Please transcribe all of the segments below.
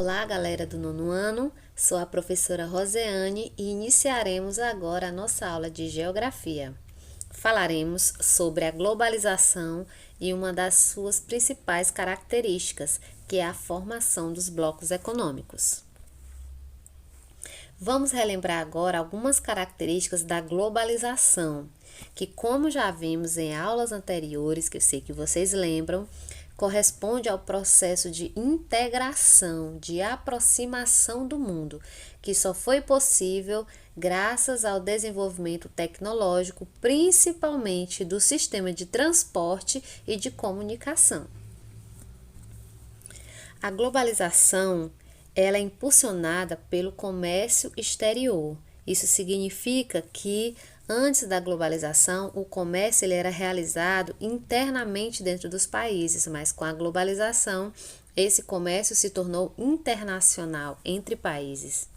Olá, galera do nono ano, sou a professora Roseane e iniciaremos agora a nossa aula de Geografia. Falaremos sobre a globalização e uma das suas principais características, que é a formação dos blocos econômicos. Vamos relembrar agora algumas características da globalização, que, como já vimos em aulas anteriores, que eu sei que vocês lembram, corresponde ao processo de integração, de aproximação do mundo, que só foi possível graças ao desenvolvimento tecnológico, principalmente do sistema de transporte e de comunicação. A globalização, ela é impulsionada pelo comércio exterior. Isso significa que antes da globalização, o comércio ele era realizado internamente dentro dos países, mas com a globalização, esse comércio se tornou internacional entre países.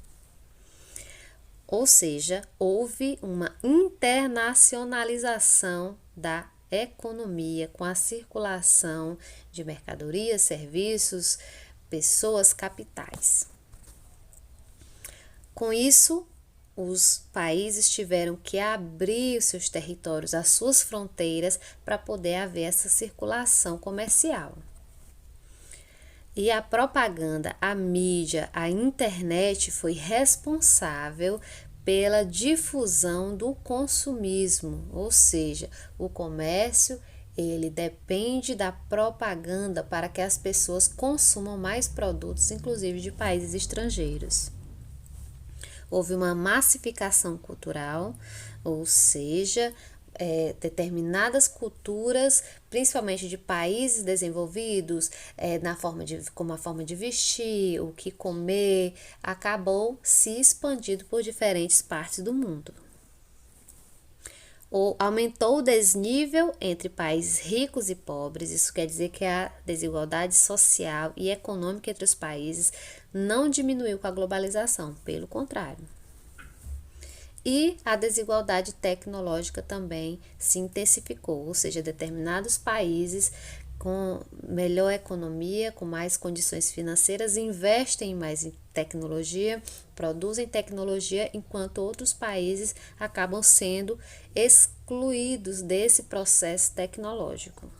Ou seja, houve uma internacionalização da economia com a circulação de mercadorias, serviços, pessoas, capitais. Com isso, os países tiveram que abrir os seus territórios, as suas fronteiras, para poder haver essa circulação comercial. E a propaganda, a mídia, a internet foi responsável pela difusão do consumismo, ou seja, o comércio ele depende da propaganda para que as pessoas consumam mais produtos, inclusive de países estrangeiros. Houve uma massificação cultural, ou seja, determinadas culturas, principalmente de países desenvolvidos, como a forma de vestir, o que comer, acabou se expandindo por diferentes partes do mundo. Aumentou o desnível entre países ricos e pobres, isso quer dizer que a desigualdade social e econômica entre os países não diminuiu com a globalização, pelo contrário. E a desigualdade tecnológica também se intensificou, ou seja, determinados países com melhor economia, com mais condições financeiras, investem mais em tecnologia, produzem tecnologia, enquanto outros países acabam sendo excluídos desse processo tecnológico.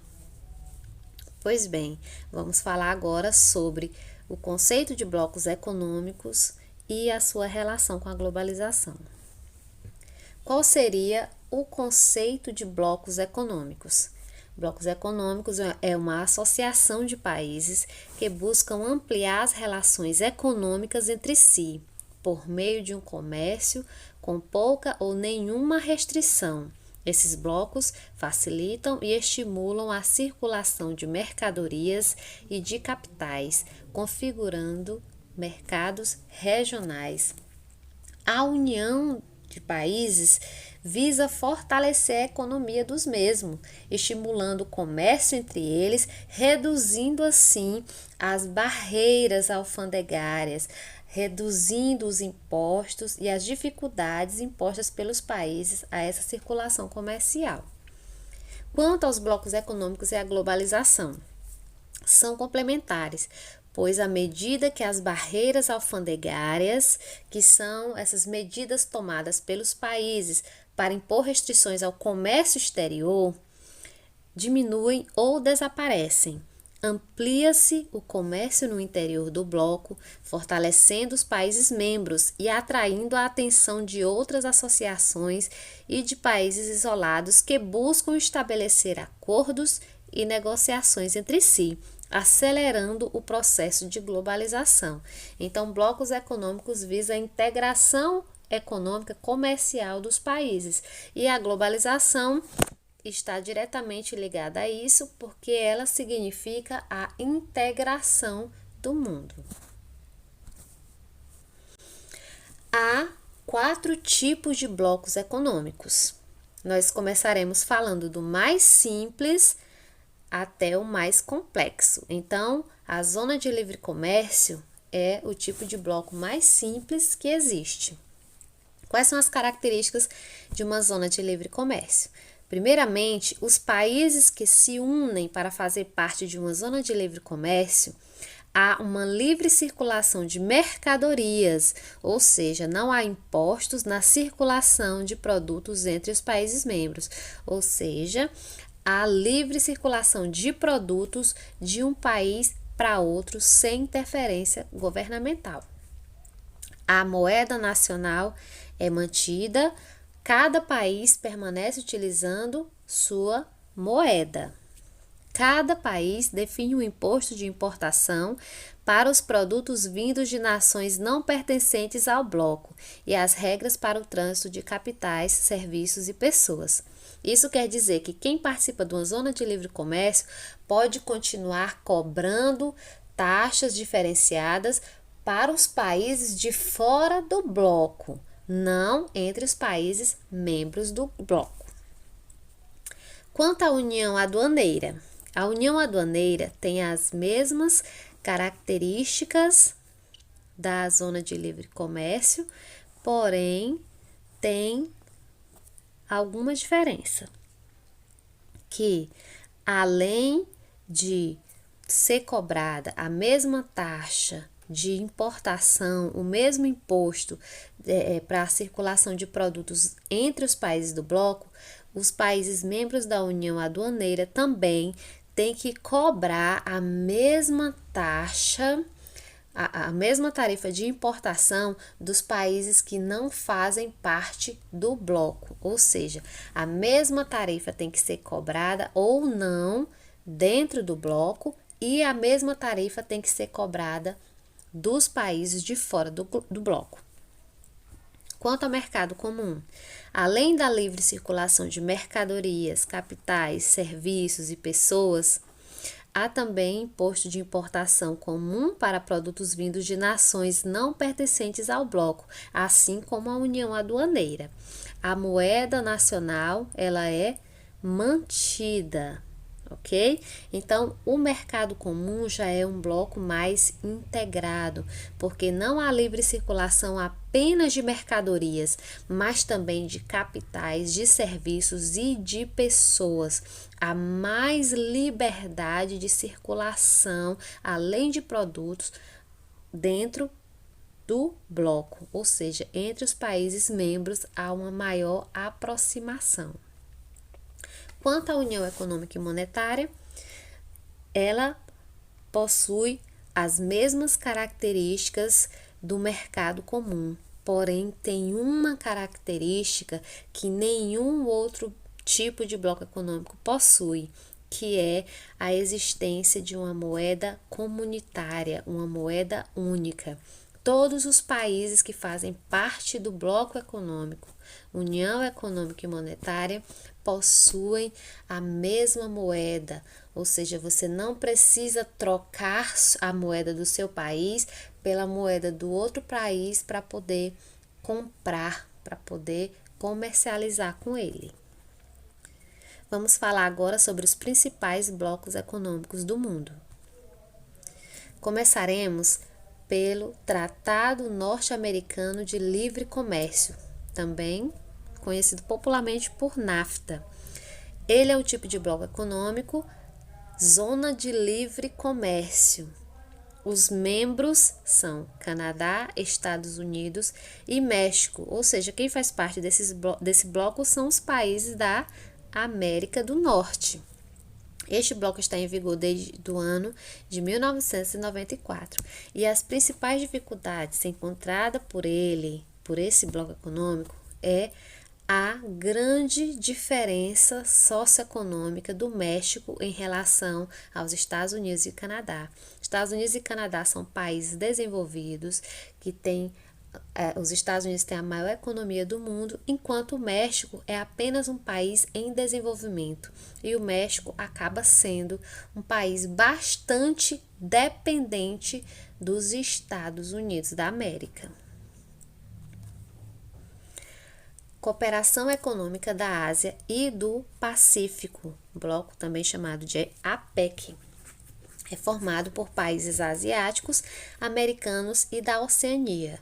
Pois bem, vamos falar agora sobre o conceito de blocos econômicos e a sua relação com a globalização. Qual seria o conceito de blocos econômicos? Blocos econômicos é uma associação de países que buscam ampliar as relações econômicas entre si, por meio de um comércio com pouca ou nenhuma restrição. Esses blocos facilitam e estimulam a circulação de mercadorias e de capitais, configurando mercados regionais. A união de países visa fortalecer a economia dos mesmos, estimulando o comércio entre eles, reduzindo assim as barreiras alfandegárias, reduzindo os impostos e as dificuldades impostas pelos países a essa circulação comercial. Quanto aos blocos econômicos e à globalização, são complementares, pois à medida que as barreiras alfandegárias, que são essas medidas tomadas pelos países para impor restrições ao comércio exterior, diminuem ou desaparecem. Amplia-se o comércio no interior do bloco, fortalecendo os países membros e atraindo a atenção de outras associações e de países isolados que buscam estabelecer acordos e negociações entre si, acelerando o processo de globalização. Então, blocos econômicos visam a integração econômica comercial dos países e a globalização está diretamente ligada a isso porque ela significa a integração do mundo. Há 4 tipos de blocos econômicos. Nós começaremos falando do mais simples até o mais complexo. Então, a zona de livre comércio é o tipo de bloco mais simples que existe. Quais são as características de uma zona de livre comércio? Primeiramente, os países que se unem para fazer parte de uma zona de livre comércio há uma livre circulação de mercadorias, ou seja, não há impostos na circulação de produtos entre os países membros, ou seja, há livre circulação de produtos de um país para outro sem interferência governamental. A moeda nacional é mantida, cada país permanece utilizando sua moeda. Cada país define um imposto de importação para os produtos vindos de nações não pertencentes ao bloco e as regras para o trânsito de capitais, serviços e pessoas. Isso quer dizer que quem participa de uma zona de livre comércio pode continuar cobrando taxas diferenciadas para os países de fora do bloco, não entre os países membros do bloco. Quanto à União Aduaneira, a União Aduaneira tem as mesmas características da zona de livre comércio, porém tem alguma diferença, que além de ser cobrada a mesma taxa de importação, o mesmo imposto para a circulação de produtos entre os países do bloco, os países membros da União Aduaneira também têm que cobrar a mesma taxa, a mesma tarifa de importação dos países que não fazem parte do bloco, ou seja, a mesma tarifa tem que ser cobrada ou não dentro do bloco e a mesma tarifa tem que ser cobrada dos países de fora do bloco. Quanto ao mercado comum, além da livre circulação de mercadorias, capitais, serviços e pessoas, há também imposto de importação comum para produtos vindos de nações não pertencentes ao bloco, assim como a União Aduaneira. A moeda nacional, ela é mantida, ok? Então, o mercado comum já é um bloco mais integrado, porque não há livre circulação apenas de mercadorias, mas também de capitais, de serviços e de pessoas. Há mais liberdade de circulação, além de produtos, dentro do bloco, ou seja, entre os países membros há uma maior aproximação. Quanto à União Econômica e Monetária, ela possui as mesmas características do mercado comum, porém tem uma característica que nenhum outro tipo de bloco econômico possui, que é a existência de uma moeda comunitária, uma moeda única. Todos os países que fazem parte do bloco econômico, União Econômica e Monetária, possuem a mesma moeda, ou seja, você não precisa trocar a moeda do seu país pela moeda do outro país para poder comprar, para poder comercializar com ele. Vamos falar agora sobre os principais blocos econômicos do mundo. Começaremos pelo Tratado Norte-Americano de Livre Comércio, também conhecido popularmente por NAFTA. Ele é o tipo de bloco econômico, zona de livre comércio. Os membros são Canadá, Estados Unidos e México, ou seja, quem faz parte desse bloco são os países da América do Norte. Este bloco está em vigor desde o ano de 1994 e as principais dificuldades encontradas por esse bloco econômico, é a grande diferença socioeconômica do México em relação aos Estados Unidos e Canadá. Estados Unidos e Canadá são países desenvolvidos que têm os Estados Unidos têm a maior economia do mundo, enquanto o México é apenas um país em desenvolvimento. E o México acaba sendo um país bastante dependente dos Estados Unidos da América. Cooperação Econômica da Ásia e do Pacífico, bloco também chamado de APEC. É formado por países asiáticos, americanos e da Oceania.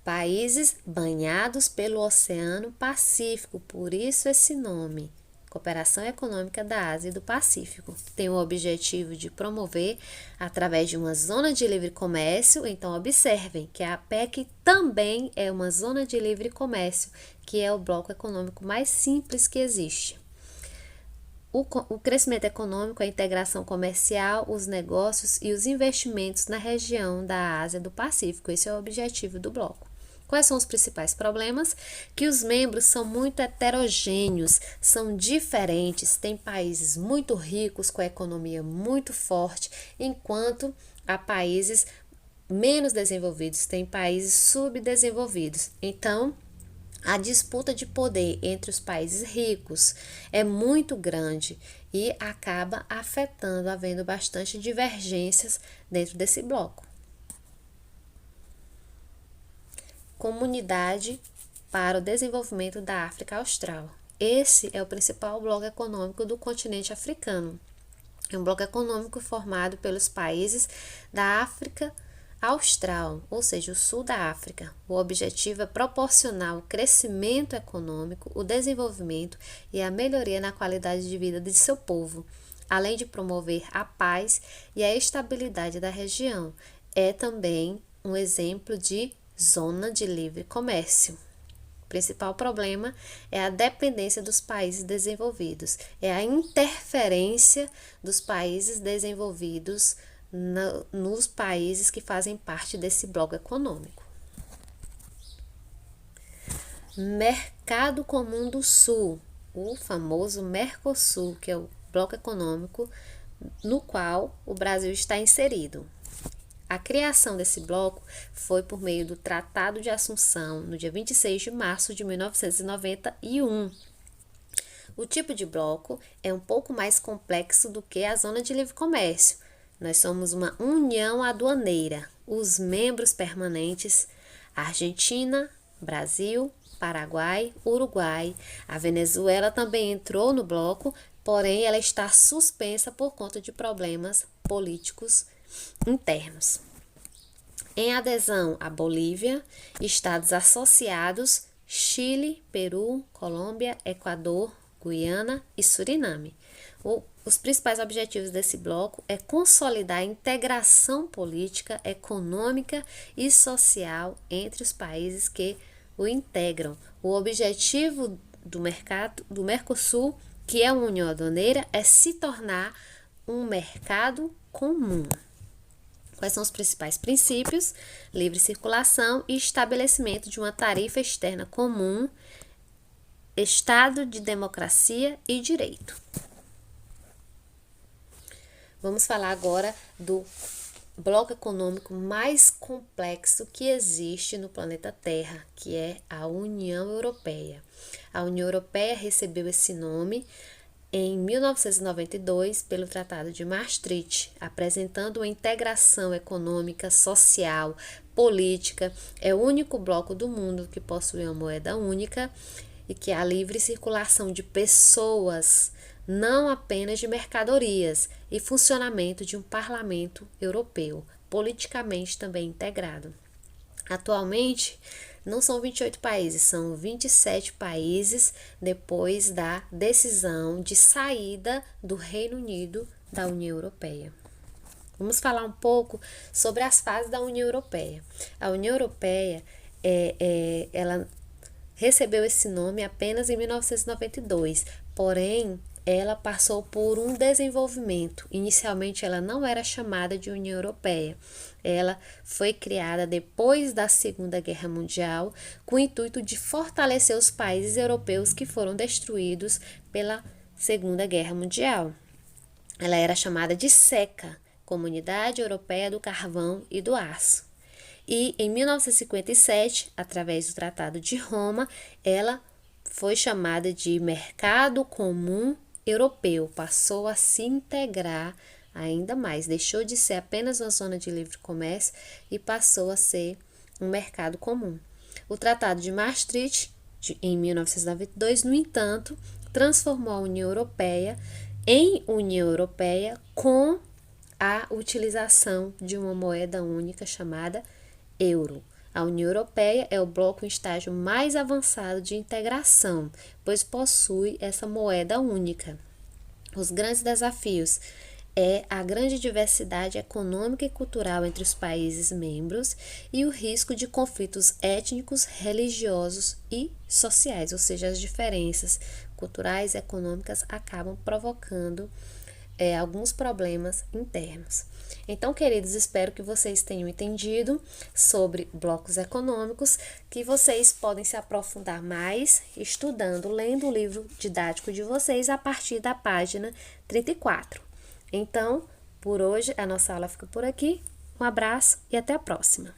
Países banhados pelo Oceano Pacífico, por isso esse nome, Cooperação Econômica da Ásia e do Pacífico. Tem o objetivo de promover através de uma zona de livre comércio. Então, observem que a APEC também é uma zona de livre comércio, que é o bloco econômico mais simples que existe. O crescimento econômico, a integração comercial, os negócios e os investimentos na região da Ásia e do Pacífico. Esse é o objetivo do bloco. Quais são os principais problemas? Que os membros são muito heterogêneos, são diferentes, tem países muito ricos com a economia muito forte, enquanto há países menos desenvolvidos, tem países subdesenvolvidos. Então, a disputa de poder entre os países ricos é muito grande e acaba afetando, havendo bastante divergências dentro desse bloco. Comunidade para o Desenvolvimento da África Austral. Esse é o principal bloco econômico do continente africano. É um bloco econômico formado pelos países da África Austral, ou seja, o sul da África. O objetivo é proporcionar o crescimento econômico, o desenvolvimento e a melhoria na qualidade de vida de seu povo, além de promover a paz e a estabilidade da região. É também um exemplo de zona de livre comércio. O principal problema é a dependência dos países desenvolvidos, é a interferência dos países desenvolvidos nos países que fazem parte desse bloco econômico. Mercado Comum do Sul, o famoso Mercosul, que é o bloco econômico no qual o Brasil está inserido. A criação desse bloco foi por meio do Tratado de Assunção, no dia 26 de março de 1991. O tipo de bloco é um pouco mais complexo do que a zona de livre comércio. Nós somos uma união aduaneira. Os membros permanentes, Argentina, Brasil, Paraguai, Uruguai. A Venezuela também entrou no bloco, porém ela está suspensa por conta de problemas políticos internos. Em adesão à Bolívia, estados associados, Chile, Peru, Colômbia, Equador, Guiana e Suriname. Os principais objetivos desse bloco é consolidar a integração política, econômica e social entre os países que o integram. O objetivo do Mercosul, que é uma união aduaneira, é se tornar um mercado comum. Quais são os principais princípios? Livre circulação e estabelecimento de uma tarifa externa comum, Estado de democracia e direito. Vamos falar agora do bloco econômico mais complexo que existe no planeta Terra, que é a União Europeia. A União Europeia recebeu esse nome em 1992 pelo Tratado de Maastricht, apresentando uma integração econômica, social, política. É o único bloco do mundo que possui uma moeda única e que há livre circulação de pessoas, não apenas de mercadorias, e funcionamento de um parlamento europeu, politicamente também integrado. Atualmente, não são 28 países, são 27 países depois da decisão de saída do Reino Unido da União Europeia. Vamos falar um pouco sobre as fases da União Europeia. A União Europeia, ela recebeu esse nome apenas em 1992, porém, ela passou por um desenvolvimento. Inicialmente, ela não era chamada de União Europeia. Ela foi criada depois da Segunda Guerra Mundial com o intuito de fortalecer os países europeus que foram destruídos pela Segunda Guerra Mundial. Ela era chamada de SECA, Comunidade Europeia do Carvão e do Aço. E em 1957, através do Tratado de Roma, ela foi chamada de Mercado Comum Europeu, passou a se integrar ainda mais, deixou de ser apenas uma zona de livre comércio e passou a ser um mercado comum. O Tratado de Maastricht, em 1992, no entanto, transformou a União Europeia em União Europeia com a utilização de uma moeda única chamada euro. A União Europeia é o bloco em estágio mais avançado de integração, pois possui essa moeda única. Os grandes desafios é a grande diversidade econômica e cultural entre os países membros e o risco de conflitos étnicos, religiosos e sociais, ou seja, as diferenças culturais e econômicas acabam provocando alguns problemas internos. Então, queridos, espero que vocês tenham entendido sobre blocos econômicos, que vocês podem se aprofundar mais estudando, lendo o livro didático de vocês a partir da página 34. Então, por hoje, a nossa aula fica por aqui. Um abraço e até a próxima!